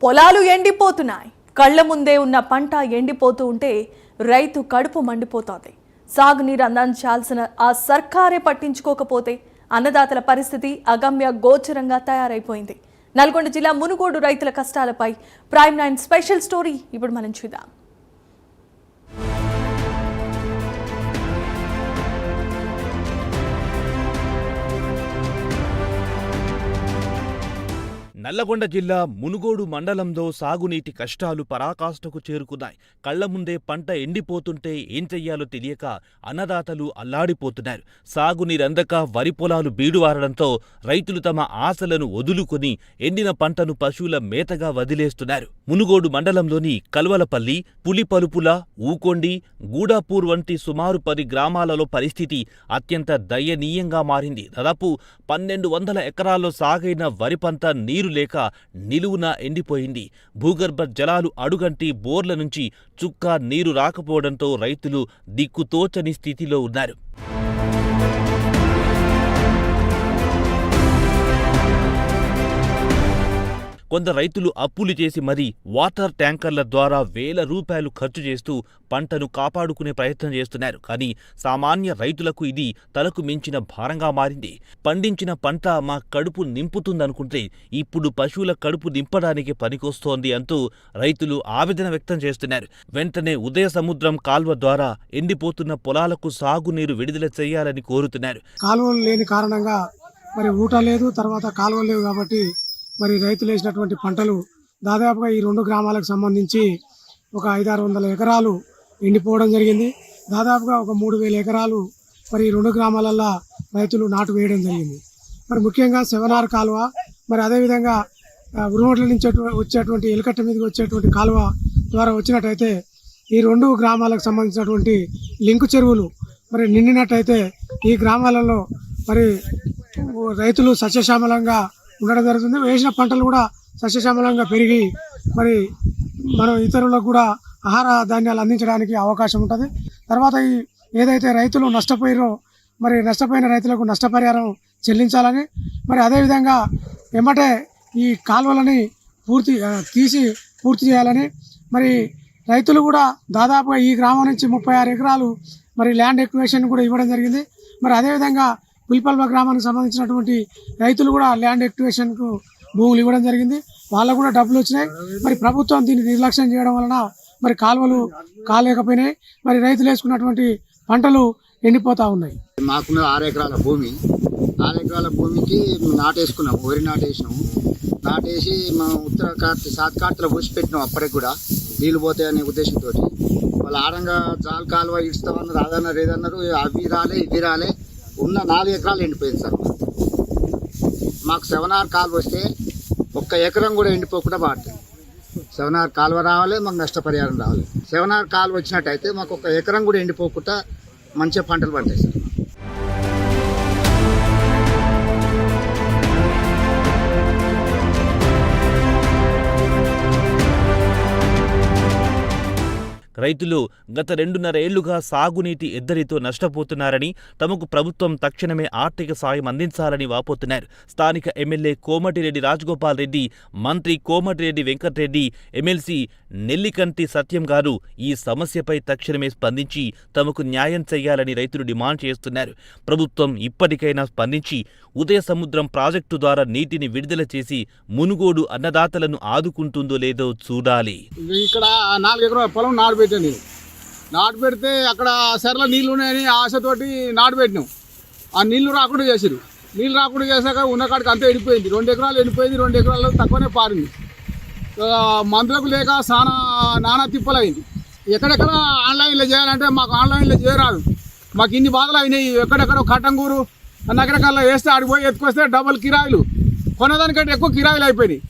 పొలాలు ఎండిపోతున్నాయి. కళ్ళ ముందే ఉన్న పంట ఎండిపోతూ ఉంటే రైతు కడుపు మండిపోతోంది. సాగునీరు అందించాల్సిన ఆ సర్కారే పట్టించుకోకపోతే అన్నదాతల పరిస్థితి అగమ్య గోచరంగా తయారైపోయింది. నల్గొండ జిల్లా మునుగోడు రైతుల కష్టాలపై ప్రైమ్ 9 స్పెషల్ స్టోరీ ఇప్పుడు మనం చూద్దాం. నల్లగొండ జిల్లా మునుగోడు మండలంలో సాగునీటి కష్టాలు పరాకాష్ఠకు చేరుకున్నాయి. కళ్ల ముందే పంట ఎండిపోతుంటే ఏం చెయ్యాలో తెలియక అన్నదాతలు అల్లాడిపోతున్నారు. సాగునీరందక వరి పొలాలు బీడువారడంతో రైతులు తమ ఆశలను వదులుకొని ఎండిన పంటను పశువుల మేతగా వదిలేస్తున్నారు. మునుగోడు మండలంలోని కల్వలపల్లి, పులిపలుపుల, ఊకొండి, గూడాపూర్ వంటి సుమారు 10 గ్రామాలలో పరిస్థితి అత్యంత దయనీయంగా మారింది. దాదాపు 1200 ఎకరాల్లో సాగైన వరి పంట నీరు లేక నిలువున ఎండిపోయింది. భూగర్భ జలాలు అడుగంటి బోర్ల నుంచి చుక్క నీరు రాకపోవడంతో రైతులు దిక్కుతోచని స్థితిలో ఉన్నారు. కొందరు రైతులు అప్పులు చేసి మరీ వాటర్ ట్యాంకర్ల ద్వారా వేల రూపాయలు ఖర్చు చేస్తూ పంటను కాపాడుకునే ప్రయత్నం చేస్తున్నారు. కానీ సామాన్య రైతులకు ఇది తలకు మించిన భారంగా మారింది. పండించిన పంట మా కడుపు నింపుతుందనుకుంటే ఇప్పుడు పశువుల కడుపు నింపడానికి పనికొస్తోంది అంటూ రైతులు ఆవేదన వ్యక్తం చేస్తున్నారు. వెంటనే ఉదయ సముద్రం కాల్వ ద్వారా ఎండిపోతున్న పొలాలకు సాగునీరు విడుదల చేయాలని కోరుతున్నారు. కాలువలు లేని కారణంగా మరి ఊట లేదు, తర్వాత కాలువలు లేవు కాబట్టి మరి రైతులు వేసినటువంటి పంటలు దాదాపుగా ఈ 2 గ్రామాలకు సంబంధించి ఒక 500-600 ఎకరాలు ఎండిపోవడం జరిగింది. దాదాపుగా ఒక 3000 ఎకరాలు మరి 2 గ్రామాలల్లో రైతులు నాటు వేయడం జరిగింది. మరి ముఖ్యంగా సెవెనార్ కాలువ, మరి అదేవిధంగా ఉరుమట్ల నుంచి వచ్చేటువంటి ఎలుకట్ట మీదకి వచ్చేటువంటి కాలువ ద్వారా వచ్చినట్టయితే ఈ 2 గ్రామాలకు సంబంధించినటువంటి లింకు చెరువులు మరి నిండినట్టయితే ఈ గ్రామాలలో మరి రైతులు సస్యశ్యామలంగా ఉండడం జరుగుతుంది. వేసిన పంటలు కూడా సస్యశ్యామలంగా పెరిగి మరి మనం ఇతరులకు కూడా ఆహార ధాన్యాలు అందించడానికి అవకాశం ఉంటుంది. తర్వాత ఈ ఏదైతే రైతులు నష్టపోయారో మరి నష్టపోయిన రైతులకు నష్టపరిహారం చెల్లించాలని, మరి అదేవిధంగా వెంబటే ఈ కాలువలని పూర్తి చేయాలని, మరి రైతులు కూడా దాదాపుగా ఈ గ్రామం నుంచి 36 ఎకరాలు మరి ల్యాండ్ ఎక్విజిషన్ కూడా ఇవ్వడం జరిగింది. మరి అదేవిధంగా పులిపల్వ గ్రామానికి సంబంధించినటువంటి రైతులు కూడా ల్యాండ్ ఎక్విజిషన్కు భూములు ఇవ్వడం జరిగింది. వాళ్ళకు కూడా డబ్బులు వచ్చినాయి. మరి ప్రభుత్వం దీన్ని నిర్లక్ష్యం చేయడం వలన మరి కాలువలు కాలేకపోయినాయి. మరి రైతులు వేసుకున్నటువంటి పంటలు ఎండిపోతూ ఉన్నాయి. మాకున్న 6 ఎకరాల భూమి, 6 ఎకరాల భూమికి నాటేసుకున్నాము, వరి నాటేసినాము. నాటేసి మా ఉత్తర కార్తీ సాత్ కార్తీలో పోసి పెట్టినాం. అప్పటికి కూడా నీళ్ళు పోతాయనే ఉద్దేశంతో వాళ్ళు ఆడంగా జాలు కాలువ ఇస్తామన్నారు, అదన్నారు ఏదన్నారు, అవి రాలే ఇవి రాలే. ఉన్న 4 ఎకరాలు ఎండిపోయింది సార్. మాకు 7R కాలువ వస్తే 1 ఎకరం కూడా ఎండిపోకుండా బాగుంటుంది. 7R కాలువ రావాలి, మాకు నష్టపరిహారం రావాలి. 7R కాలువ వచ్చినట్టయితే మాకు 1 ఎకరం కూడా ఎండిపోకుండా మంచిగా పంటలు పండుతాయి సార్. రైతులు గత 2.5 ఏళ్లుగా సాగునీటి ఎద్దడితో నష్టపోతున్నారని, తమకు ప్రభుత్వం తక్షణమే ఆర్థిక సాయం అందించాలని వాపోతున్నారు. స్థానిక ఎమ్మెల్యే కోమటిరెడ్డి రాజగోపాల్ రెడ్డి, మంత్రి కోమటిరెడ్డి వెంకటరెడ్డి, ఎమ్మెల్సీ నెల్లికంటి సత్యం గారు ఈ సమస్యపై తక్షణమే స్పందించి తమకు న్యాయం చేయాలని రైతులు డిమాండ్ చేస్తున్నారు. ప్రభుత్వం ఇప్పటికైనా స్పందించి ఉదయ సముద్రం ప్రాజెక్టు ద్వారా నీటిని విడుదల చేసి మునుగోడు అన్నదాతలను ఆదుకుంటుందో లేదో చూడాలి. ఇక్కడ 4 ఎకరాల పొలం నాటు పెట్టింది. నాటు పెడితే అక్కడ సరళ నీళ్ళు ఉన్నాయని ఆశతోటి నాటు పెట్టినాం. ఆ నీళ్లు రాకుండా చేసారు. నీళ్ళు రాకుండా చేశాక ఉన్న కాడికి అంతా ఎండిపోయింది. 2 ఎకరాలు ఎండిపోయింది, 2 ఎకరాలు తక్కువనే పారింది. మందులకు లేక నానా తిప్పలైంది. ఎక్కడెక్కడ ఆన్లైన్లో చేయాలంటే మాకు ఆన్లైన్లో చేయరాదు. మాకు ఇన్ని బాధలు అయినాయి. ఎక్కడెక్కడో కట్టంగూరు నగరకాల్లో వేస్తే ఆడిపోయి ఎత్తుకొస్తే డబుల్ కిరాయిలు, కొనేదానికంటే ఎక్కువ కిరాయిలు అయిపోయినాయి.